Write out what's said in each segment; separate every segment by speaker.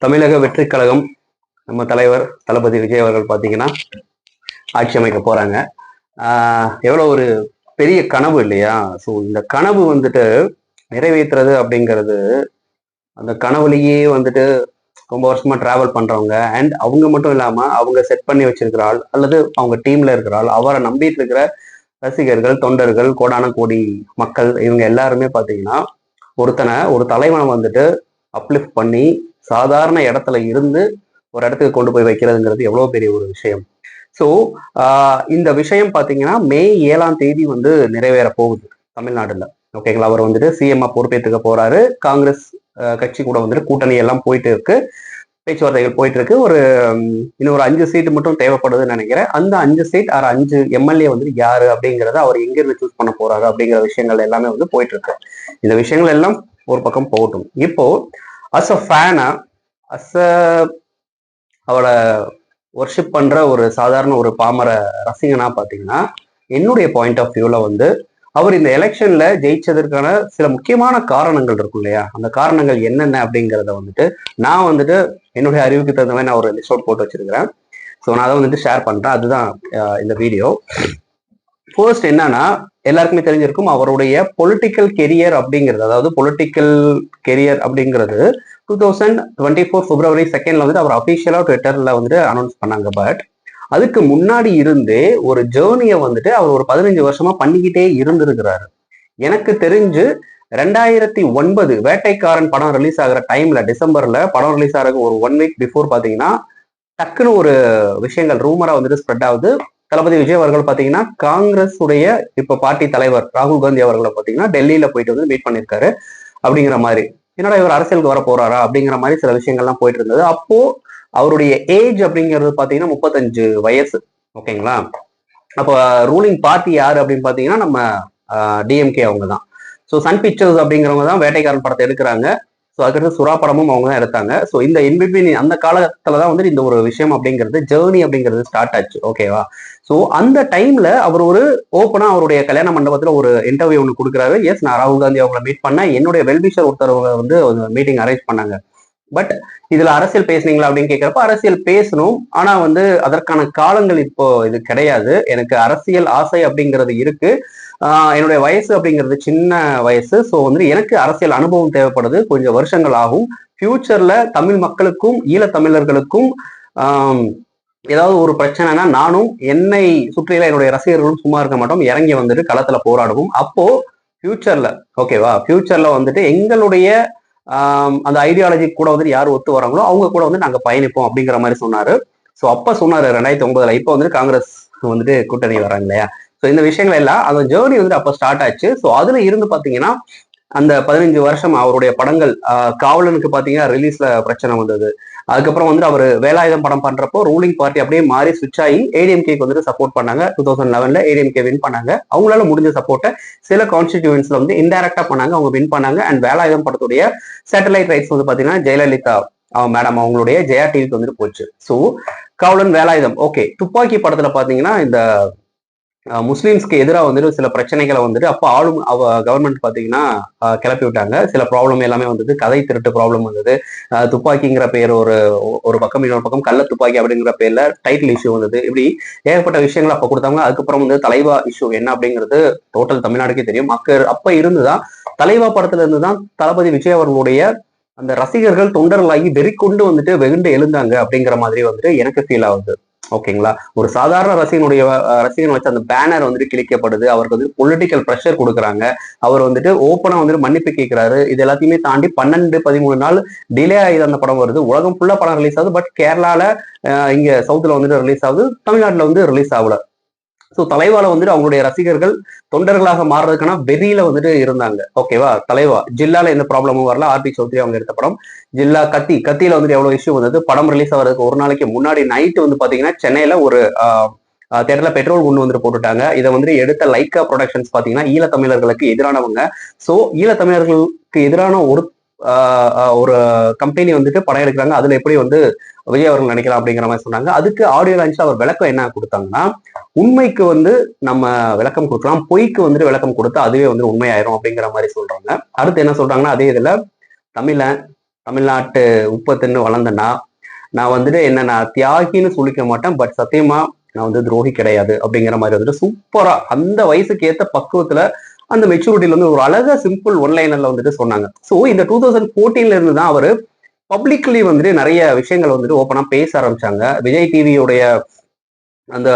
Speaker 1: தமிழக வெற்றி கழகம் நம்ம தலைவர் தளபதி விஜய் அவர்கள் பார்த்தீங்கன்னா ஆட்சி அமைக்க போறாங்க. எவ்வளோ ஒரு பெரிய கனவு இல்லையா? ஸோ இந்த கனவு வந்துட்டு நிறைவேற்றுறது அப்படிங்கிறது, அந்த கனவுலேயே வந்துட்டு ரொம்ப வருஷமா டிராவல் பண்றவங்க அண்ட் அவங்க மட்டும் இல்லாம அவங்க செட் பண்ணி வச்சிருக்கிற ஆள் அல்லது அவங்க டீம்ல இருக்கிற ஆள், அவரை நம்பிட்டு இருக்கிற ரசிகர்கள், தொண்டர்கள், கோடான கோடி மக்கள், இவங்க எல்லாருமே பார்த்தீங்கன்னா ஒரு தலைவனை வந்துட்டு அப்லிஃப்ட் பண்ணி சாதாரண இடத்துல இருந்து ஒரு இடத்துக்கு கொண்டு போய் வைக்கிறதுங்கிறது எவ்வளவு பெரிய ஒரு விஷயம். ஸோ இந்த விஷயம் பார்த்தீங்கன்னா மே 7ஆம் தேதி வந்து நிறைவேற போகுது தமிழ்நாடுல. ஓகேங்களா? அவர் வந்துட்டு சிஎம் பொறுப்பேற்றுக்க போறாரு. காங்கிரஸ் கட்சி கூட வந்துட்டு கூட்டணி எல்லாம் போயிட்டு இருக்கு, பேச்சுவார்த்தைகள் போயிட்டு இருக்கு. இன்னும் ஒரு 5 சீட்டு மட்டும் தேவைப்படுதுன்னு நினைக்கிறேன். அந்த 5 சீட் 5 எம்எல்ஏ வந்துட்டு யாரு அப்படிங்கிறத அவர் எங்க இருந்து சூஸ் பண்ண போறாரு அப்படிங்கிற விஷயங்கள் எல்லாமே வந்து போயிட்டு இருக்கு. இந்த விஷயங்கள் எல்லாம் ஒரு பக்கம் போகட்டும். இப்போ அஸ் அ ஃபேனா, அஸ் அ அவளை ஒர்ஷிப் பண்ற ஒரு சாதாரண ஒரு பாமர ரசிகனா பாத்தீங்கன்னா, என்னுடைய பாயிண்ட் ஆஃப் வியூல வந்து அவர் இந்த எலெக்ஷன்ல ஜெயிச்சதற்கான சில முக்கியமான காரணங்கள் இருக்கும் இல்லையா? அந்த காரணங்கள் என்னென்ன அப்படிங்கிறத வந்துட்டு நான் வந்துட்டு என்னுடைய அறிவுக்கு தகுந்த மாதிரி நான் ஒரு லிஸ்ட் அவுட் போட்டு வச்சிருக்கிறேன். ஸோ நான் அதை வந்துட்டு ஷேர் பண்றேன். அதுதான் இந்த வீடியோ. ஃபர்ஸ்ட் என்னன்னா, எல்லாருக்குமே தெரிஞ்சிருக்கும் அவருடைய பொலிட்டிக்கல் கெரியர் அப்படிங்கிறது, அதாவது பொலிட்டிக்கல் கெரியர் அப்படிங்கிறது 2024 பிப்ரவரி 2 வந்துட்டு அவர் அபிஷியலா ட்விட்டர்ல வந்துட்டு அனௌன்ஸ் பண்ணாங்க. பட் அதுக்கு முன்னாடி இருந்தே ஒரு ஜேர்னியை வந்துட்டு அவர் ஒரு 15 வருஷமா பண்ணிக்கிட்டே இருந்திருக்கிறாரு. எனக்கு தெரிஞ்சு 2009 வேட்டைக்காரன் படம் ரிலீஸ் ஆகிற டைம்ல, டிசம்பர்ல படம் ரிலீஸ் ஆகிற ஒரு 1 வீக் பிஃபோர் பாத்தீங்கன்னா டக்குன்னு ஒரு விஷயங்கள் ரூமரா வந்துட்டு ஸ்ப்ரெட் ஆகுது. தளபதி விஜய் அவர்கள் பாத்தீங்கன்னா காங்கிரஸ் உடைய இப்ப பார்ட்டி தலைவர் ராகுல் காந்தி அவர்களை பாத்தீங்கன்னா டெல்லியில போயிட்டு வந்து மீட் பண்ணிருக்காரு அப்படிங்கிற மாதிரி. என்னடா இவர் அரசியலுக்கு வர போறாரா அப்படிங்கிற மாதிரி சில விஷயங்கள்லாம் போயிட்டு இருந்தது. அப்போ அவருடைய ஏஜ் அப்படிங்கிறது பாத்தீங்கன்னா 35 வயசு. ஓகேங்களா? அப்போ ரூலிங் பார்ட்டி யாரு அப்படின்னு பாத்தீங்கன்னா நம்ம டிஎம்கே அவங்க தான். ஸோ சன் பிக்சர்ஸ் அப்படிங்கிறவங்க தான் வேட்டைக்காரன் படத்தை எடுக்கிறாங்க. ஸோ அதுக்கடுத்து சுறா படமும் அவங்க தான் எடுத்தாங்க. ஸோ இந்த இன்பிட்வீன் அந்த காலத்துல தான் வந்து இந்த ஒரு விஷயம் அப்படிங்கிறது, ஜேர்னி அப்படிங்கிறது ஸ்டார்ட் ஆச்சு. ஓகேவா? ஸோ அந்த டைம்ல அவர் ஒரு ஓப்பனா அவருடைய கல்யாண மண்டபத்துல ஒரு இன்டர்வியூ ஒன்று கொடுக்குறாரு. எஸ், நான் ராகுல் காந்தி அவங்களை மீட் பண்ணேன், என்னுடைய வெல்விஷர் ஒருத்தர் வந்து மீட்டிங் அரேஞ்ச் பண்ணாங்க. பட் இதுல அரசியல் பேசுனீங்களா அப்படின்னு கேட்கிறப்ப அரசியல் பேசணும், ஆனா வந்து அதற்கான காலங்கள் இப்போ இது கிடையாது. எனக்கு அரசியல் ஆசை அப்படிங்கிறது இருக்கு. என்னுடைய வயசு அப்படிங்கிறது சின்ன வயசு. ஸோ வந்து எனக்கு அரசியல் அனுபவம் தேவைப்படுது, கொஞ்சம் வருஷங்கள் ஆகும். ஃபியூச்சர்ல தமிழ் மக்களுக்கும் ஈழத்தமிழர்களுக்கும் ஏதாவது ஒரு பிரச்சனைனா நானும் என்னை சுற்றில என்னுடைய ரசிகர்களும் சும்மா இருக்க மாட்டோம், இறங்கி வந்துட்டு களத்துல போராடுவோம். அப்போ ஃபியூச்சர்ல, ஓகேவா, ஃபியூச்சர்ல வந்துட்டு எங்களுடைய அந்த ஐடியாலஜி கூட வந்துட்டு யார் ஒத்து வராங்களோ அவங்க கூட வந்து நாங்க பயணிப்போம் அப்படிங்கிற மாதிரி சொன்னாரு. ஸோ அப்ப சொன்னாரு 2009. இப்போ வந்துட்டு காங்கிரஸ் வந்துட்டு கூட்டணி வராங்க இல்லையா? ஸோ இந்த விஷயங்கள் எல்லாம் அந்த ஜேர்னி வந்துட்டு அப்ப ஸ்டார்ட் ஆச்சு. ஸோ அதுல இருந்து பாத்தீங்கன்னா அந்த 15 வருஷம் அவருடைய படங்கள், காவலனுக்கு பாத்தீங்கன்னா ரிலீஸ்ல பிரச்சனை வந்தது. அதுக்கப்புறம் வந்து அவர் வேலாயுதம் படம் பண்றப்போ ரூலிங் பார்ட்டி அப்படியே மாறி சுவிச் ஆகி ஏடிஎம்கேக்கு வந்துட்டு சப்போர்ட் பண்ணாங்க. 2011 ஏடிஎம்கே வின் பண்ணாங்க. அவங்களால முடிஞ்ச சப்போர்ட்டை சில கான்ஸ்டிடியூன்ஸ்ல வந்து இன்டைரக்டா பண்ணாங்க, அவங்க வின் பண்ணாங்க. அண்ட் வேலாயுதம் படத்துடைய சேட்டலைட் ரைட்ஸ் வந்து பாத்தீங்கன்னா ஜெயலலிதா மேடம் அவங்களுடைய ஜெயா டிவிக்கு வந்துட்டு போச்சு. ஸோ காவலன், வேலாயுதம், ஓகே. துப்பாக்கி படத்துல பாத்தீங்கன்னா இந்த முஸ்லிம்ஸ்க்கு எதிராக வந்துட்டு சில பிரச்சனைகளை வந்துட்டு அப்போ ஆளும் கவர்மெண்ட் பார்த்தீங்கன்னா கிளப்பி விட்டாங்க. சில ப்ராப்ளம் எல்லாமே வந்தது, கதை திருட்டு ப்ராப்ளம் வந்தது, துப்பாக்கிங்கிற பேர் ஒரு பக்கம், இன்னொரு பக்கம் கள்ள துப்பாக்கி அப்படிங்கிற பேர்ல டைட்டில் இஷ்யூ வந்தது. இப்படி ஏகப்பட்ட விஷயங்கள் அப்போ கொடுத்தாங்க. அதுக்கப்புறம் வந்து தலைவா இஷ்யூ என்ன அப்படிங்கிறது டோட்டல் தமிழ்நாடுக்கே தெரியும். அப்ப இருந்துதான் தலைவா படத்துல இருந்துதான் தளபதி விஜய் அவர்களுடைய அந்த ரசிகர்கள் தொண்டர்களாகி வெறிக்கொண்டு வந்துட்டு வெகுண்டு எழுந்தாங்க அப்படிங்கிற மாதிரி வந்துட்டு எனக்கு ஃபீல் ஆகுது. ஓகேங்களா? ஒரு சாதாரண ரசிகன் வச்சு அந்த பேனர் வந்துட்டு கிழிக்கப்படுது, அவருக்கு வந்து பொலிட்டிக்கல் ப்ரெஷர் கொடுக்குறாங்க, அவர் வந்துட்டு ஓப்பனா வந்துட்டு மன்னிப்பு கேட்கிறாரு. இது எல்லாத்தையுமே தாண்டி 12-13 நாள் டிலே ஆகி அந்த படம் வருது. உலகம் ஃபுல்லா படம் ரிலீஸ் ஆகுது. பட் கேரளால இங்க சவுத்துல வந்துட்டு ரிலீஸ் ஆகுது, தமிழ்நாட்டுல வந்து ரிலீஸ் ஆகல. ஸோ தலைவால வந்துட்டு அவங்களுடைய ரசிகர்கள் தொண்டர்களாக மாறுறதுக்கான வெறியில வந்துட்டு இருந்தாங்க. ஓகேவா? தலைவா ஜில்லால எந்த ப்ராப்ளமும் வரல. ஆர்பி சௌத்ரி அவங்க எடுத்த படம் ஜில்லா. கத்தியில வந்துட்டு எவ்வளவு இஷ்யூ வந்தது. படம் ரிலீஸ் ஆகிறதுக்கு ஒரு நாளைக்கு முன்னாடி நைட்டு வந்து பாத்தீங்கன்னா சென்னையில ஒரு தேட்டர்ல பெட்ரோல் கொண்டு வந்துட்டு போட்டுட்டாங்க. இதை வந்துட்டு எடுத்த லைக்கா ப்ரொடக்ஷன்ஸ் பாத்தீங்கன்னா ஈழத்தமிழர்களுக்கு எதிரானவங்க. ஸோ ஈழத்தமிழர்களுக்கு எதிரான ஒரு கம்பெனி வந்துட்டு படம் எடுக்கிறாங்க, அதுல எப்படி வந்து விஜய் அவர்கள் நினைக்கலாம் அப்படிங்கிற மாதிரி சொன்னாங்க. அதுக்கு ஆடியோ லான்ச்ல அவர் விளக்கம் என்ன கொடுத்தாங்கன்னா, உண்மைக்கு வந்து நம்ம விளக்கம் கொடுக்கலாம், பொய்க்கு வந்துட்டு விளக்கம் கொடுத்தா அதுவே வந்து உண்மையாயிரும் அப்படிங்கிற மாதிரி சொல்றாங்க. அடுத்து என்ன சொல்றாங்கன்னா, அதே இதுல தமிழன் தமிழ்நாட்டு உப்பை தின்னு வளர்ந்தேன்னா நான் வந்துட்டு என்ன நான் தியாகின்னு சொல்லிக்க மாட்டேன், பட் சத்தியமா நான் வந்து துரோகி கிடையாது அப்படிங்கிற மாதிரி வந்துட்டு சூப்பரா அந்த வயசுக்கு ஏத்த பக்குவத்துல அந்த மெச்சூரிட்டில வந்து ஒரு அழகா சிம்பிள் ஒன்லைனர்ல வந்துட்டு சொன்னாங்க. ஸோ இந்த 2014 இருந்து தான் அவரு பப்ளிக்லி வந்துட்டு நிறைய விஷயங்கள் வந்துட்டு ஓப்பனா பேச ஆரம்பிச்சாங்க. விஜய் டிவியோடைய அந்த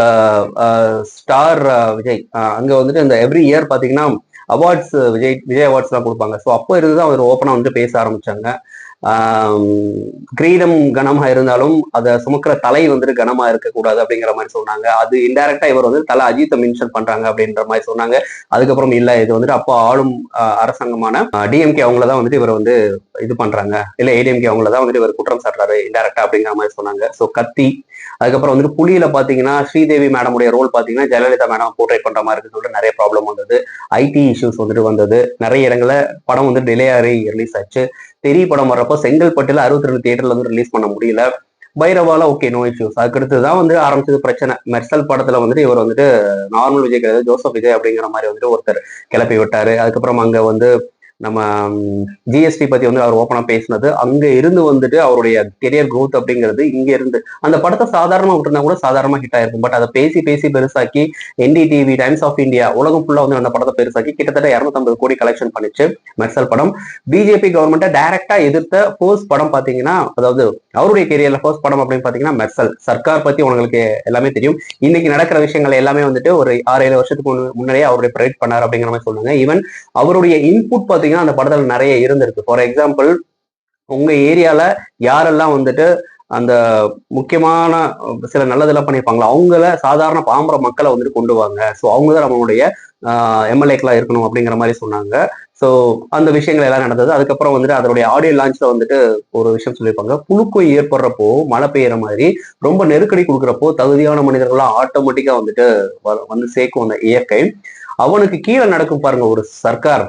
Speaker 1: ஸ்டார் விஜய் அங்க வந்துட்டு இந்த எவ்ரி இயர் பாத்தீங்கன்னா அவார்ட்ஸ் விஜய் அவார்ட்ஸ் எல்லாம் கொடுப்பாங்க. ஸோ அப்போ இருந்துதான் அவர் ஓப்பனா வந்து பேச ஆரம்பிச்சாங்க. கிரீடம் கனமா இருந்தாலும் அதை சுமக்கிற தலை வந்துட்டு கனமா இருக்கக்கூடாது அப்படிங்கிற மாதிரி சொன்னாங்க. அது இன்டைரக்டா இவர் வந்து தலை அஜித்தை மென்ஷன் பண்றாங்க அப்படின்ற மாதிரி சொன்னாங்க. அதுக்கப்புறம் இல்ல இது வந்துட்டு அப்போ ஆளும் அரசாங்கமான டிஎம்கே அவங்களதான் வந்துட்டு இவர் வந்து இது பண்றாங்க, இல்ல ஏடிஎம்கே அவங்களதான் வந்துட்டு இவர் குற்றம் சாட்டுறாரு இன்டைரக்டா அப்படிங்கிற மாதிரி சொன்னாங்க. ஸோ கத்தி, அதுக்கப்புறம் வந்துட்டு புலியில பாத்தீங்கன்னா ஸ்ரீதேவி மேடமுடைய ரோல் பாத்தீங்கன்னா ஜெயலலிதா மேடம் போர்ட்ரேட் பண்ற மாதிரி இருக்குன்னு சொல்லிட்டு நிறைய ப்ராப்ளம் வந்தது. ஐடி இஷ்யூஸ் வந்துட்டு வந்தது. நிறைய இடங்கள்ல படம் வந்து டிலே ஆகி ரிலீஸ் ஆச்சு. தெரிய படம் வர்றப்போ செங்கல்பட்டுல 62 தியேட்டர்ல வந்து ரிலீஸ் பண்ண முடியல. பைரவால ஓகே நோ இஷ்யூஸ். அதுக்கடுத்துதான் வந்து ஆரம்பிச்சது பிரச்சனை. மெர்சல் படத்துல வந்துட்டு இவர் வந்துட்டு நார்மல் விஜய் கிடையாது, ஜோசப் விஜய் அப்படிங்கிற மாதிரி வந்துட்டு ஒருத்தர் கிளப்பி விட்டாரு. அதுக்கப்புறம் அங்க வந்து நம்ம ஜிஎஸ்டி பத்தி வந்து அவர் ஓப்பனா பேசினது, அங்க இருந்து வந்துட்டு அவருடைய கெரியர் growth அப்படிங்கிறது இங்க இருந்து அந்த படத்தை சாதாரணமா விட்டுருந்தா கூட சாதாரணமா ஹிட் ஆயிருக்கும். பட் அதை பேசி பேசி பெருசாக்கி என்டிடிவி, டைம்ஸ் ஆஃப் இந்தியா உலகம் ஃபுல்லா வந்து அந்த படத்தை பெருசாக்கி கிட்டத்தட்ட 250 கோடி கலெக்ஷன் பண்ணிச்சு மெர்சல் படம். பிஜேபி கவர்மெண்ட்டை டைரக்டா எதிர்த்த ஃபர்ஸ்ட் படம் பாத்தீங்கன்னா, அதாவது அவருடைய கெரியர்ல ஃபர்ஸ்ட் படம் அப்படின்னு பாத்தீங்கன்னா மெர்சல். சர்க்கார் பத்தி உங்களுக்கு எல்லாமே தெரியும். இன்னைக்கு நடக்கிற விஷயங்கள் எல்லாமே வந்துட்டு ஒரு 6-7 வருஷத்துக்கு முன்னாடியே அவருடைய ப்ரொடெக்ட் பண்ணார் அப்படிங்கிற மாதிரி சொன்னாங்க. ஈவன் அவருடைய இன்புட் பாத்தீங்கன்னா அந்த படத்துல நிறைய இருந்திருக்கு. ஃபார் எக்ஸாம்பிள், உங்க ஏரியால யாரெல்லாம் வந்துட்டு அந்த முக்கியமான சில நல்லதெல்லாம் பண்ணியிருப்பாங்களா அவங்கள சாதாரண பாம்பர மக்களை வந்துட்டு கொண்டு வாங்க, ஸோ அவங்கதான் நம்மளுடைய எம்எல்ஏக்கெல்லாம் இருக்கணும் அப்படிங்கிற மாதிரி சொன்னாங்க. ஸோ அந்த விஷயங்கள் எல்லாம் நடந்தது. அதுக்கப்புறம் வந்துட்டு அதனுடைய ஆடியோ லான்ச்ல வந்துட்டு ஒரு விஷயம் சொல்லியிருப்பாங்க, புழுக்கம் ஏற்படுறப்போ மழை பெய்யற மாதிரி ரொம்ப நெருக்கடி கொடுக்குறப்போ தகுதியான மனிதர்கள்லாம் ஆட்டோமேட்டிக்கா வந்துட்டு வந்து சேர்க்கும் அந்த இயற்கை. அவனுக்கு கீழே நடக்கும் பாருங்க ஒரு சர்க்கார்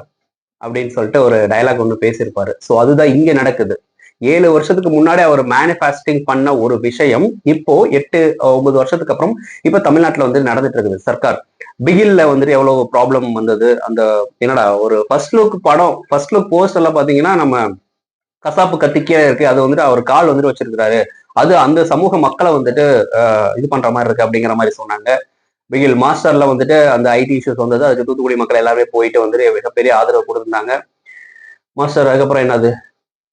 Speaker 1: அப்படின்னு சொல்லிட்டு ஒரு டயலாக் ஒன்று பேசியிருப்பாரு. ஸோ அதுதான் இங்க நடக்குது. 7 வருஷத்துக்கு முன்னாடி அவர் மேனிஃபெஸ்டிங் பண்ண ஒரு விஷயம் இப்போ 8-9 வருஷத்துக்கு அப்புறம் இப்ப தமிழ்நாட்டுல வந்து நடந்துட்டு இருக்குது. சர்க்கார் பிகில்ல வந்துட்டு எவ்வளவு ப்ராப்ளம் வந்தது. அந்த என்னடா ஒரு ஃபர்ஸ்ட் லுக் படம், ஃபர்ஸ்ட் லுக் போஸ்ட் எல்லாம் பாத்தீங்கன்னா நம்ம கசாப்பு கத்திக்கே இருக்கு, அது வந்துட்டு அவர் கால் வந்துட்டு வச்சிருக்கிறாரு, அது அந்த சமூக மக்களை வந்துட்டு இது பண்ற மாதிரி இருக்கு அப்படிங்கிற மாதிரி சொன்னாங்க. பிகில் மாஸ்டர்ல வந்துட்டு அந்த ஐடி இஷ்யூஸ் வந்தது. அதுக்கு தூத்துக்குடி மக்கள் எல்லாருமே போயிட்டு வந்துட்டு மிகப்பெரிய ஆதரவு கொடுத்திருந்தாங்க. மாஸ்டர் அதுக்கப்புறம் என்னது,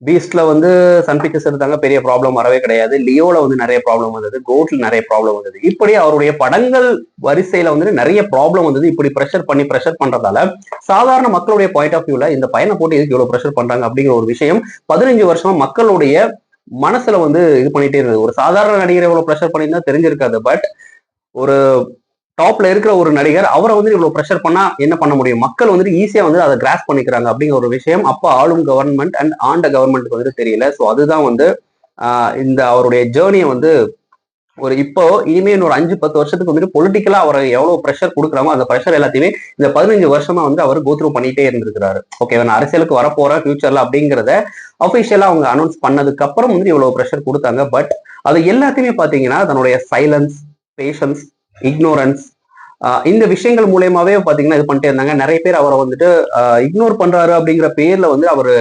Speaker 1: பீஸ்ட்ல வந்து சன் பிக்சர்ஸ் எடுத்தாங்க, பெரிய ப்ராப்ளம் வரவே கிடையாது. லியோல வந்து நிறைய ப்ராப்ளம் வந்தது, கோட்ல நிறைய ப்ராப்ளம் வந்தது. இப்படி அவருடைய படங்கள் வரிசையில வந்துட்டு நிறைய ப்ராப்ளம் வந்தது. இப்படி ப்ரெஷர் பண்றதால சாதாரண மக்களுடைய பாயிண்ட் ஆஃப் வியூல இந்த பையனை போட்டு இதுக்கு இவ்வளவு ப்ரெஷர் பண்றாங்க அப்படிங்கிற ஒரு விஷயம் 15 வருஷமா மக்களுடைய மனசுல வந்து இது பண்ணிட்டே இருந்தது. ஒரு சாதாரண நடிகரை எவ்வளவு ப்ரெஷர் பண்ணியிருந்தா தெரிஞ்சிருக்காது. பட் ஒரு டாப்ல இருக்கிற ஒரு நடிகர் அவரை வந்து இவ்வளவு ப்ரெஷர் பண்ணா என்ன பண்ண முடியும், மக்கள் வந்துட்டு ஈஸியா வந்து அதை கிராஸ் பண்ணிக்கிறாங்க அப்படிங்கிற ஒரு விஷயம் அப்ப ஆளும் கவர்மெண்ட் அண்ட் ஆண்ட கவர்மெண்ட்டுக்கு வந்துட்டு தெரியல. ஸோ அதுதான் வந்து இந்த அவருடைய ஜேர்னியை வந்து ஒரு இப்போ இனிமே ஒரு 5-10 வருஷத்துக்கு வந்துட்டு பொலிட்டிக்கலா அவரை எவ்வளவு ப்ரெஷர் கொடுக்குறாமோ அந்த ப்ரெஷர் எல்லாத்தையுமே இந்த 15 வருஷமா வந்து அவர் கோத்ரூ பண்ணிட்டே இருந்திருக்கிறாரு. ஓகே, நான் அரசியலுக்கு வரப்போறேன் ஃபியூச்சர்ல அப்படிங்கிறத அபிஷியலா அவங்க அனௌன்ஸ் பண்ணதுக்கு அப்புறம் வந்து இவ்வளவு ப்ரெஷர் கொடுத்தாங்க. பட் அது எல்லாத்தையுமே பாத்தீங்கன்னா தன்னுடைய சைலன்ஸ், பேஷன்ஸ், இக்னோரன்ஸ், இந்த விஷயங்கள் மூலியமாவே பாத்தீங்கன்னா இது பண்ணிட்டே இருந்தாங்க. நிறைய பேர் அவரை வந்துட்டு இக்னோர் பண்றாரு அப்படிங்கிற பேர்ல வந்து அவரு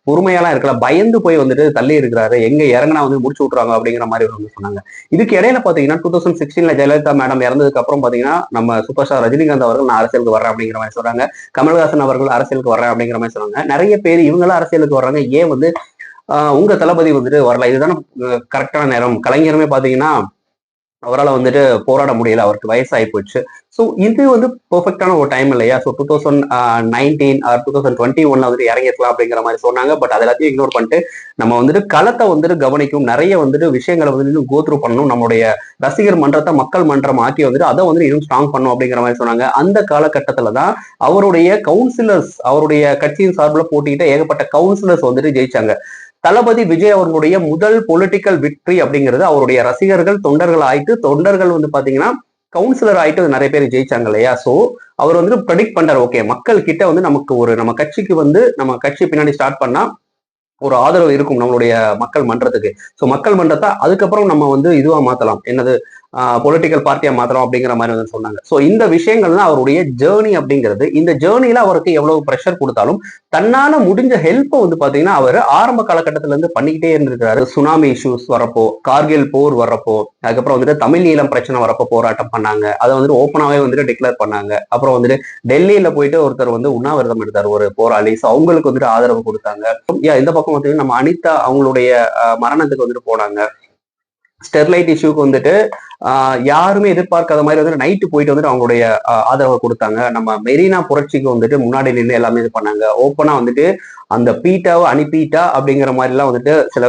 Speaker 1: பொறுமையெல்லாம் இருக்கல, பயந்து போய் வந்துட்டு தள்ளி இருக்கிறாரு, எங்க இறங்கினா வந்து முடிச்சு விட்டுறாங்க அப்படிங்கிற மாதிரி வந்து சொன்னாங்க. இதுக்கு இடையில பாத்தீங்கன்னா 2016 ஜெயலலிதா மேடம் இறந்ததுக்கு அப்புறம் பாத்தீங்கன்னா நம்ம சூப்பர் ஸ்டார் ரஜினிகாந்த் அவர்கள் நான் அரசியலுக்கு வர்றேன் அப்படிங்கிற மாதிரி சொல்றாங்க. கமல்ஹாசன் அவர்கள் அரசியலுக்கு வர்றேன் அப்படிங்கிற மாதிரி சொன்னாங்க. நிறைய பேர் இவங்களும் அரசியலுக்கு வர்றாங்க, ஏன் வந்து உங்க தளபதி வந்துட்டு வரல, இதுதானே கரெக்டான நேரம். கலைஞருமே பாத்தீங்கன்னா அவரால் வந்துட்டு போராட முடியல, அவருக்கு வயசாகி போச்சு. ஸோ இது வந்து பெர்ஃபெக்டான ஒரு டைம் இல்லையா. ஸோ 2019 ஆர் 2021 வந்துட்டு இறங்கிருக்கலாம் அப்படிங்கிற மாதிரி சொன்னாங்க. பட் அது எல்லாத்தையும் இக்னோர் பண்ணிட்டு நம்ம வந்துட்டு களத்தை வந்துட்டு கவனிக்கும், நிறைய வந்துட்டு விஷயங்களை வந்து இன்னும் கோத்ரூ பண்ணணும், நம்மளுடைய ரசிகர் மன்றத்தை மக்கள் மன்றம் ஆக்கி வந்துட்டு அதை வந்து இன்னும் ஸ்ட்ராங் பண்ணும் அப்படிங்கிற மாதிரி சொன்னாங்க. அந்த காலகட்டத்துல தான் அவருடைய கவுன்சிலர்ஸ், அவருடைய கட்சியின் சார்பில் போட்டிக்கிட்ட ஏகப்பட்ட கவுன்சிலர்ஸ் வந்துட்டு ஜெயிச்சாங்க. தளபதி விஜய் அவர்களுடைய முதல் பொலிட்டிக்கல் விக்டரி அப்படிங்கிறது அவருடைய ரசிகர்கள் தொண்டர்கள் ஆயிட்டு, தொண்டர்கள் வந்து பாத்தீங்கன்னா கவுன்சிலர் ஆயிட்டு நிறைய பேர் ஜெயிச்சாங்க இல்லையா. சோ அவர் வந்து ப்ரெடிக்ட் பண்றாரு, ஓகே மக்கள் கிட்ட வந்து நமக்கு ஒரு நம்ம கட்சிக்கு வந்து நம்ம கட்சி பின்னாடி ஸ்டார்ட் பண்ணா ஒரு ஆதரவு இருக்கும் நம்மளுடைய மக்கள் மன்றத்துக்கு. ஸோ மக்கள் மன்றத்தை அதுக்கப்புறம் நம்ம வந்து இதுவா மாத்தலாம், என்னது பொலிட்டிக்கல் பார்ட்டியா மாத்திரம் அப்படிங்கிற மாதிரி வந்து சொன்னாங்க. ஸோ இந்த விஷயங்கள்லாம் அவருடைய ஜேர்னி அப்படிங்கிறது. இந்த ஜேர்னில அவருக்கு எவ்வளவு ப்ரெஷர் கொடுத்தாலும் தன்னால முடிஞ்ச ஹெல்ப்பை வந்து பாத்தீங்கன்னா அவர் ஆரம்ப காலகட்டத்தில இருந்து பண்ணிக்கிட்டே இருந்திருக்காரு. சுனாமி இஷ்யூஸ் வரப்போ, கார்கில் போர் வர்றப்போ, அதுக்கப்புறம் வந்துட்டு தமிழ் ஈழம் பிரச்சனை வரப்போ போராட்டம் பண்ணாங்க. அதை வந்துட்டு ஓப்பனாவே வந்துட்டு டிக்ளேர் பண்ணாங்க. அப்புறம் வந்துட்டு டெல்லியில போயிட்டு ஒருத்தர் வந்து உண்ணாவிரதம் எடுத்தார், ஒரு போராளி. ஸோ அவங்களுக்கு வந்துட்டு ஆதரவு கொடுத்தாங்க. இந்த பக்கம் வந்து நம்ம அனிதா அவங்களுடைய மரணத்துக்கு வந்துட்டு போனாங்க. ஸ்டெர்லைட் இஷ்யூக்கு வந்துட்டு யாருமே எதிர்பார்க்காத மாதிரி வந்து நைட்டு போயிட்டு வந்துட்டு அவங்களுடைய ஆதரவை கொடுத்தாங்க. நம்ம மெரினா புரட்சிக்கு வந்துட்டு முன்னாடி நின்று எல்லாமே இது பண்ணாங்க. ஓப்பனா வந்துட்டு அந்த பீட்டாவை அனுப்பிட்டா அப்படிங்கிற மாதிரி எல்லாம் வந்துட்டு சில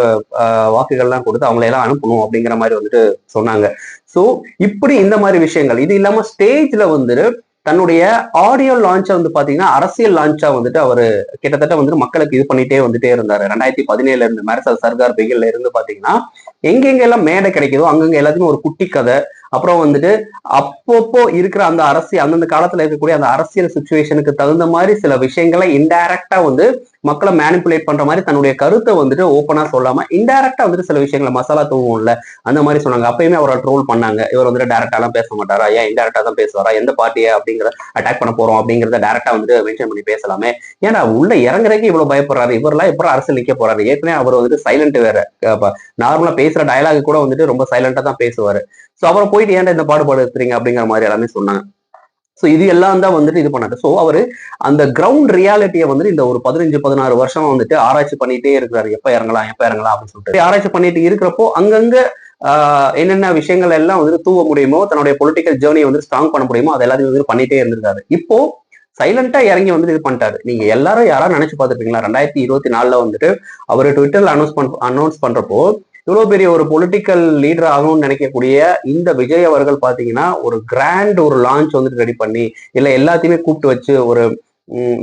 Speaker 1: வாக்குகள்லாம் கொடுத்து அவங்களையெல்லாம் அனுப்பணும் அப்படிங்கிற மாதிரி வந்துட்டு சொன்னாங்க. ஸோ இப்படி இந்த மாதிரி விஷயங்கள். இது இல்லாம ஸ்டேஜ்ல வந்துட்டு தன்னுடைய ஆடியோ லான்ச்சா வந்து பாத்தீங்கன்னா அரசியல் லான்ச்சா வந்துட்டு அவரு கிட்டத்தட்ட வந்துட்டு மக்களுக்கு இது பண்ணிட்டே வந்துட்டே இருந்தாரு. 2017 இருந்து மேரசல் சர்கார் பிகில்ல இருந்து பாத்தீங்கன்னா எங்கெங்க எல்லாம் மேடை கிடைக்குதோ அங்கங்க எல்லாத்துக்கும் ஒரு குட்டி கதை, அப்புறம் வந்துட்டு அப்பப்போ இருக்கிற அந்த அரசியல் அந்தந்த காலத்துல இருக்கக்கூடிய அந்த அரசியல் சுச்சுவேஷனுக்கு தகுந்த மாதிரி சில விஷயங்களை இன்டைரக்டா வந்து மக்களை மேனிப்புலேட் பண்ற மாதிரி தன்னுடைய கருத்தை வந்துட்டு ஓப்பனா சொல்லாம இன்டைரக்டா வந்துட்டு சில விஷயங்களை மசாலா தூவும்ல அந்த மாதிரி சொன்னாங்க. அப்பயுமே அவரை ட்ரோல் பண்ணாங்க. இவர் வந்துட்டு டைரக்டா எல்லாம் பேச மாட்டாரா, ஏன் இன்டைரக்டா தான் பேசுவாரா, எந்த பார்ட்டியை அப்படிங்கிற அட்டாக் பண்ண போறோம் அப்படிங்கிறத டைரக்டா வந்துட்டு மென்ஷன் பண்ணி பேசலாமே, ஏன்னா உள்ள இறங்குறதுக்கு இவ்வளவு பயப்படுறாரு, இவரெல்லாம் எப்பறம் அரசியல் நிக்க போறாரு, ஏற்கனவே அவர் வந்துட்டு சைலண்ட் வேற, நார்மலா பேசுற டயலாக் கூட வந்துட்டு ரொம்ப சைலண்டா தான் பேசுவாரு. சோ அப்புறம் போயிட்டு ஏன்டா இந்த பாடுபாடு எடுத்துறீங்க அப்படிங்கிற மாதிரி எல்லாமே சொன்னாங்க. சோ இது எல்லாம் தான் வந்துட்டு இது பண்ணாரு. சோ அவரு அந்த கிரவுண்ட் ரியாலிட்டியை வந்துட்டு இந்த ஒரு 15-16 வருஷமா வந்துட்டு ஆராய்ச்சி பண்ணிட்டே இருக்கிறாரு. எப்ப இறங்கலாம் அப்படின்னு சொல்லிட்டு ஆராய்ச்சி பண்ணிட்டு இருக்கிறப்போ அங்கங்க என்னென்ன விஷயங்கள் எல்லாம் வந்துட்டு தூவ முடியுமோ, தன்னுடைய பொலிட்டிக்கல் ஜேர்னியை வந்து ஸ்ட்ராங் பண்ண முடியுமோ அது எல்லாத்தையும் வந்து பண்ணிட்டே இருந்திருக்காரு. இப்போ சைலண்டா இறங்கி வந்து இது பண்ணிட்டாரு. நீங்க எல்லாரும் யாராவது நினைச்சு பார்த்துருப்பீங்களா 2024 வந்துட்டு அவரு ட்விட்டர்ல அனௌன்ஸ் பண்றப்போ இவ்வளவு பெரிய ஒரு பொலிட்டிக்கல் லீடர் ஆகணும்னு நினைக்கக்கூடிய இந்த விஜய் அவர்கள் பாத்தீங்கன்னா ஒரு கிராண்ட் ஒரு லான்ச் வந்துட்டு ரெடி பண்ணி இல்ல எல்லாத்தையுமே கூப்பிட்டு வச்சு ஒரு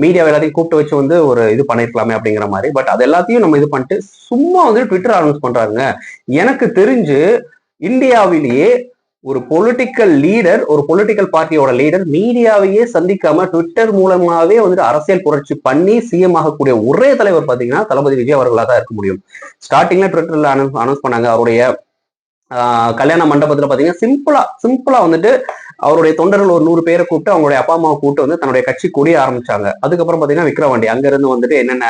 Speaker 1: மீடியா எல்லாத்தையும் கூப்பிட்டு வச்சு வந்து ஒரு இது பண்ணிருக்கலாமே அப்படிங்கிற மாதிரி. பட் அது எல்லாத்தையும் நம்ம இது பண்ணிட்டு சும்மா வந்து ட்விட்டர் அனௌன்ஸ் பண்றாங்க. எனக்கு தெரிஞ்சு இந்தியாவிலேயே ஒரு பொலிட்டிக்கல் லீடர், ஒரு பொலிட்டிக்கல் பார்ட்டியோட லீடர் மீடியாவையே சந்திக்காம ட்விட்டர் மூலமாவே வந்துட்டு அரசியல் புரட்சி பண்ணி சிஎம் ஆகக்கூடிய ஒரே தலைவர் பாத்தீங்கன்னா தளபதி விஜய் அவர்களா தான் இருக்க முடியும். ஸ்டார்டிங்ல ட்விட்டர்ல அனௌன்ஸ் பண்ணாங்க. அவருடைய கல்யாண மண்டபத்துல பாத்தீங்கன்னா சிம்பிளா வந்துட்டு அவருடைய தொண்டர்கள் ஒரு 100 பேரை கூப்பிட்டு அவங்களுடைய அப்பா அம்மாவை கூப்பிட்டு வந்து தன்னுடைய கட்சி கொடிய ஆரம்பிச்சாங்க. அதுக்கப்புறம் பாத்தீங்கன்னா விக்ரவாண்டி அங்க இருந்து வந்துட்டு என்னென்ன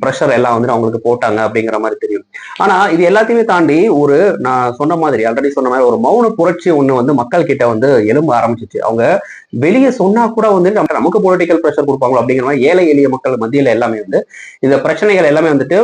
Speaker 1: ப்ரெஷர் எல்லாம் வந்துட்டு அவங்களுக்கு போட்டாங்க அப்படிங்கிற மாதிரி தெரியும். ஆனா இது எல்லாத்தையுமே தாண்டி ஒரு நான் சொன்ன மாதிரி ஆல்ரெடி சொன்ன மாதிரி ஒரு மௌன புரட்சி ஒண்ணு வந்து மக்கள் கிட்ட வந்து எலும்ப ஆரம்பிச்சிச்சு. அவங்க வெளியே சொன்னா கூட வந்துட்டு நமக்கு பொலிட்டிக்கல் ப்ரெஷர் கொடுப்பாங்களோ அப்படிங்கிற மாதிரி ஏழை எளிய மக்கள் மத்தியில எல்லாமே வந்து இந்த பிரச்சனைகள் எல்லாமே வந்துட்டு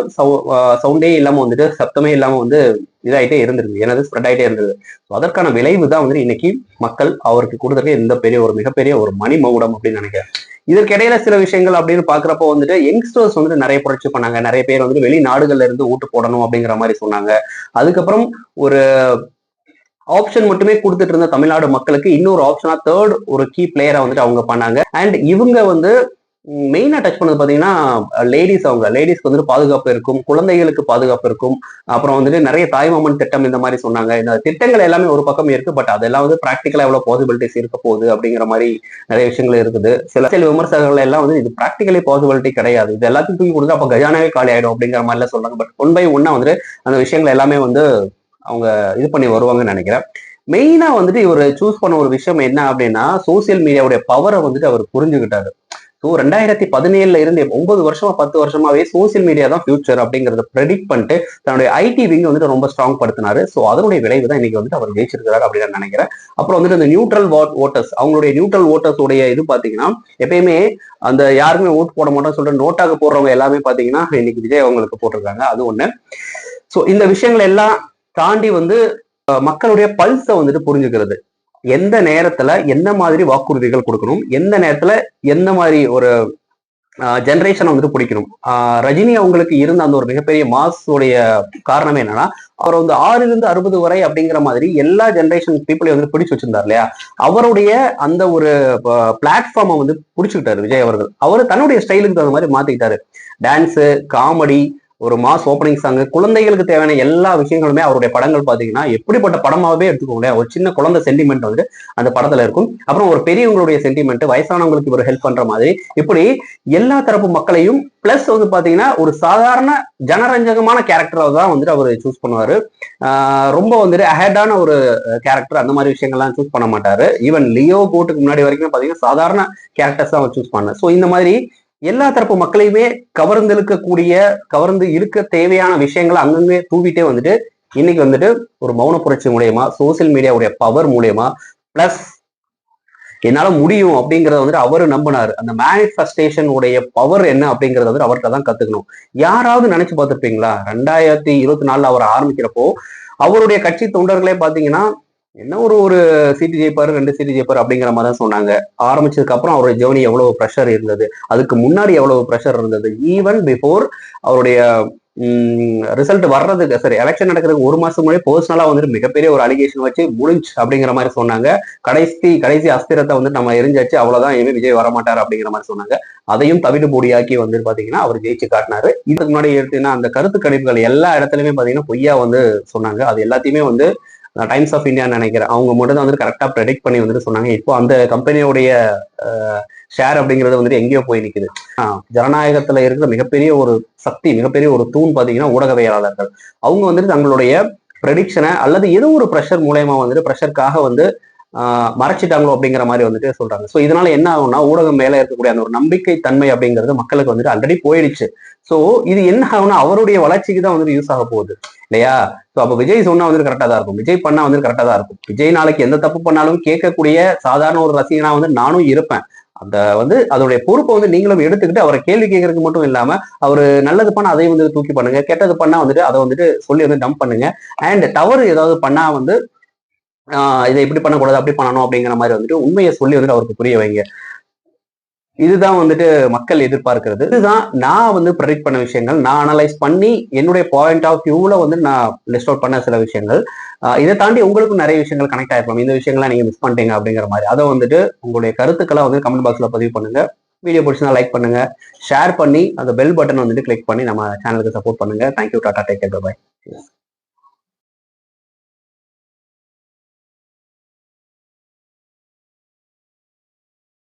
Speaker 1: சவுண்டே இல்லாம வந்துட்டு சத்தமே இல்லாம வந்து இதாயிட்டே இருந்திருக்கு, எனது ஸ்ப்ரெட் ஆயிட்டே இருந்தது. அதற்கான விளைவு தான் வந்து இன்னைக்கு மக்கள் அவருக்கு கொடுத்துருக்க இந்த பெரிய ஒரு மிகப்பெரிய ஒரு மணி மகுடம் அப்படின்னு நினைக்கிறேன். இதற்கிடையில சில விஷயங்கள் அப்படின்னு பாக்குறப்போ வந்துட்டு யங்ஸ்டர்ஸ் வந்துட்டு நிறைய புரட்சி பண்ணாங்க. நிறைய பேர் வந்துட்டு வெளிநாடுகள்ல இருந்து ஓட்டு போடணும் அப்படிங்கிற மாதிரி சொன்னாங்க. அதுக்கப்புறம் ஒரு ஆப்ஷன் மட்டுமே கொடுத்துட்டு இருந்த தமிழ்நாடு மக்களுக்கு இன்னொரு ஆப்ஷனா தேர்ட் ஒரு கீ பிளேயரா வந்துட்டு அவங்க பண்ணாங்க. அண்ட் இவங்க வந்து மெயினா டச் பண்ணது பாத்தீங்கன்னா லேடிஸ்க்கு வந்துட்டு பாதுகாப்பு இருக்கும், குழந்தைகளுக்கு பாதுகாப்பு இருக்கும். அப்புறம் வந்துட்டு நிறைய தாய்மாமன் திட்டம் இந்த மாதிரி சொன்னாங்க. இந்த திட்டங்கள் எல்லாமே ஒரு பக்கம் இருக்கு. பட் அதெல்லாம் வந்து பிராக்டிகலா எவ்வளவு பாசிபிலிட்டிஸ் இருக்க போகுது அப்படிங்கிற மாதிரி நிறைய விஷயங்கள் இருக்குது. சில விமர்சகர்கள் எல்லாம் வந்து இது பிராக்டிகலி பாசிபிலிட்டி கிடையாது, இது எல்லாத்தையும் தூக்கி கொடுத்து அப்ப கஜானாவே காலி ஆயிடும் அப்படிங்கிற மாதிரி எல்லாம் சொல்றாங்க. பட் 1 by 1 வந்துட்டு அந்த விஷயங்கள் எல்லாமே வந்து அவங்க இது பண்ணி வருவாங்கன்னு நினைக்கிறேன். மெயினா வந்துட்டு இவர் சூஸ் பண்ண ஒரு விஷயம் என்ன அப்படின்னா சோசியல் மீடியாவுடைய பவரை வந்துட்டு அவர் புரிஞ்சுக்கிட்டாரு. ஸோ 2017 இருந்து 9 வருஷமா 10 வருஷமாவே சோசியல் மீடியா தான் ஃபியூச்சர் அப்படிங்கறத ப்ரெடிக்ட் பண்ணிட்டு தன்னுடைய ஐடி விங் வந்துட்டு ரொம்ப ஸ்ட்ராங் படுத்தினாரு. ஸோ அதனுடைய விளைவு தான் இன்னைக்கு வந்துட்டு அவர் ஜெயிச்சிருக்கிறாரு அப்படின்னு நினைக்கிறேன். அப்புறம் வந்துட்டு இந்த நியூட்ரல் ஓட்டர்ஸ், அவங்களுடைய நியூட்ரல் ஓட்டர்ஸ் உடைய இது பாத்தீங்கன்னா எப்பயுமே அந்த யாருக்குமே ஓட்டு போட மாட்டோம்னு சொல்லிட்டு நோட்டாக போடுறவங்க எல்லாமே பாத்தீங்கன்னா இன்னைக்கு விஜய் அவங்களுக்கு போட்டிருக்காங்க. அது ஒண்ணு. ஸோ இந்த விஷயங்கள் எல்லாம் தாண்டி வந்து மக்களுடைய பல்ஸை வந்துட்டு புரிஞ்சுக்கிறது, எந்த நேரத்துல என்ன மாதிரி வாக்குறுதிகள் கொடுக்கணும், எந்த நேரத்துல எந்த மாதிரி ஒரு ஜெனரேஷனை வந்துட்டு பிடிக்கணும். ரஜினி அவங்களுக்கு இருந்த அந்த ஒரு மிகப்பெரிய மாஸோடைய காரணமே என்னன்னா அவர் வந்து 6-60 வரை அப்படிங்கிற மாதிரி எல்லா ஜெனரேஷன் பீப்புளையும் வந்து பிடிச்சு வச்சிருந்தார் இல்லையா. அவருடைய அந்த ஒரு பிளாட்ஃபார்மை வந்து பிடிச்சுக்கிட்டாரு விஜய் அவர்கள். அவர் தன்னுடைய ஸ்டைலுக்கு தகுந்த மாதிரி மாத்திக்கிட்டாரு. டான்ஸு, காமெடி, ஒரு மாஸ் ஓப்பனிங் சாங், குழந்தைகளுக்கு தேவையான எல்லா விஷயங்களுமே அவருடைய படங்கள் பாத்தீங்கன்னா எப்படிப்பட்ட படமாவே எடுத்துக்கோங்களேன். ஒரு சின்ன குழந்தை சென்டிமெண்ட் வந்து அந்த படத்துல இருக்கும். அப்புறம் ஒரு பெரியவங்களுடைய சென்டிமெண்ட், வயசானவங்களுக்கு இவர் ஹெல்ப் பண்ற மாதிரி, இப்படி எல்லா தரப்பு மக்களையும் பிளஸ் வந்து பாத்தீங்கன்னா ஒரு சாதாரண ஜனரஞ்சகமான கேரக்டரை தான் வந்துட்டு அவர் சூஸ் பண்ணுவாரு. ரொம்ப வந்துட்டு அஹெடான ஒரு கேரக்டர் அந்த மாதிரி விஷயங்கள்லாம் சூஸ் பண்ண மாட்டாரு. ஈவன் லியோ போட்டுக்கு முன்னாடி வரைக்கும் பாத்தீங்கன்னா சாதாரண கேரக்டர்ஸ் தான் அவர் சூஸ் பண்ண. ஸோ இந்த மாதிரி எல்லா தரப்பு மக்களையுமே கவர்ந்து இருக்க தேவையான விஷயங்களை அங்கங்கே தூவிட்டே வந்துட்டு இன்னைக்கு வந்துட்டு ஒரு மௌன புரட்சி மூலியமா, சோசியல் மீடியாவுடைய பவர் மூலியமா, பிளஸ் என்னால முடியும் அப்படிங்கறத வந்துட்டு அவரு நம்பினாரு. அந்த மேனிஃபெஸ்டேஷன் உடைய பவர் என்ன அப்படிங்கறத வந்து அவர்கிட்ட தான் கத்துக்கணும். யாராவது நினைச்சு பார்த்திருப்பீங்களா 2024 அவர் ஆரம்பிக்கிறப்போ அவருடைய கட்சி தொண்டர்களே பாத்தீங்கன்னா என்ன ஒரு சீட்டு ஜெயிப்பாரு 2 சீட்டு ஜெயிப்பாரு அப்படிங்கிற மாதிரி தான் சொன்னாங்க. ஆரம்பிச்சதுக்கு அப்புறம் அவருடைய ஜேர்னி எவ்வளவு ப்ரெஷர் இருந்தது, அதுக்கு முன்னாடி எவ்வளவு ப்ரெஷர் இருந்தது, ஈவன் பிஃபோர் அவருடைய ரிசல்ட் வர்றதுக்கு சரி எலெக்ஷன் நடக்கிறதுக்கு 1 மாசம் முன்னாடி பர்சனலா வந்துட்டு மிகப்பெரிய ஒரு அலிகேஷன் வச்சு முடிஞ்சு அப்படிங்கிற மாதிரி சொன்னாங்க. கடைசி அஸ்திரத்தை வந்து நம்ம எரிஞ்சாச்சு, அவ்வளவுதான், இனிமே விஜய் வரமாட்டாரு அப்படிங்கிற மாதிரி சொன்னாங்க. அதையும் தவிடு பொடியாக்கி வந்து பாத்தீங்கன்னா அவர் ஜெயிச்சு காட்டினாரு. இதுக்கு முன்னாடி எடுத்தீங்கன்னா அந்த கருத்து கணிப்புகள் எல்லா இடத்துலயுமே பாத்தீங்கன்னா பொய்யா வந்து சொன்னாங்க. அது எல்லாத்தையுமே வந்து டைம்ஸ் ஆஃப் இந்தியா நினைக்கிறேன் அவங்க மட்டும் தான் வந்து கரெக்டா ப்ரெடிக்ட் பண்ணி வந்துட்டு சொன்னாங்க. இப்போ அந்த கம்பெனியோடைய ஷேர் அப்படிங்கிறது வந்துட்டு எங்கேயோ போய் நிக்குது. ஜனநாயகத்துல இருக்கிற மிகப்பெரிய ஒரு சக்தி, மிகப்பெரிய ஒரு தூண் பாத்தீங்கன்னா ஊடகவியலாளர்கள். அவங்க வந்துட்டு தங்களுடைய ப்ரெடிக்ஷனை அல்லது ஏதோ ஒரு ப்ரெஷர் மூலயமா வந்துட்டு ப்ரெஷருக்காக வந்து மறைச்சிட்டாங்களோ அப்படிங்கிற மாதிரி வந்துட்டு சொல்றாங்க. ஸோ இதனால என்ன ஆகும்னா ஊடகம் மேல இருக்கக்கூடிய அந்த ஒரு நம்பிக்கை தன்மை அப்படிங்கிறது மக்களுக்கு வந்துட்டு ஆல்ரெடி போயிடுச்சு. ஸோ இது என்ன ஆகும்னா அவருடைய வளர்ச்சிக்கு தான் வந்துட்டு யூஸ் ஆக போகுது இல்லையா? ஸோ அப்போ விஜய் சொன்னா வந்துட்டு கரெக்டா தான் இருக்கும், விஜய் பண்ணா வந்து கரெக்டா தான் இருக்கும். விஜய் நாளைக்கு எந்த தப்பு பண்ணாலும் கேட்கக்கூடிய சாதாரண ஒரு ரசிகனா வந்து நானும் இருப்பேன். அந்த வந்து அதோடைய பொறுப்பை வந்து நீங்களும் எடுத்துக்கிட்டு அவரை கேள்வி கேட்கறதுக்கு மட்டும் இல்லாம அவரு நல்லது பண்ணா அதையும் வந்து தூக்கி பண்ணுங்க, கெட்டது பண்ணா வந்துட்டு அதை வந்துட்டு சொல்லி வந்து டம்ப் பண்ணுங்க. அண்ட் தவறு ஏதாவது பண்ணா வந்து இதை இப்படி பண்ணக்கூடாது அப்படி பண்ணணும் அப்படிங்கிற மாதிரி வந்துட்டு உண்மையை சொல்லி வந்துட்டு அவருக்கு புரிய வைங்க. இதுதான் வந்துட்டு மக்கள் எதிர்பார்க்கிறது. இதுதான் நான் வந்து ப்ரெடிக்ட் பண்ண விஷயங்கள், நான் அனலைஸ் பண்ணி என்னுடைய பாயிண்ட் ஆஃப் வியூல வந்து நான் லிஸ்ட் அவுட் பண்ண சில விஷயங்கள். இதை தாண்டி உங்களுக்கும் நிறைய விஷயங்கள் கனெக்ட் ஆயிருக்கும். இந்த விஷயங்கள்லாம் நீங்க மிஸ் பண்ணிட்டீங்க அப்படிங்கிற மாதிரி அதை வந்துட்டு உங்களுடைய கருத்துக்களை வந்து கமெண்ட் பாக்ஸ்ல பதிவு பண்ணுங்க. வீடியோ பிடிச்சிருந்தா லைக் பண்ணுங்க, ஷேர் பண்ணி அந்த பெல் பட்டன் வந்துட்டு கிளிக் பண்ணி நம்ம சேனலுக்கு சப்போர்ட் பண்ணுங்க. Thank you, tata, take care, by.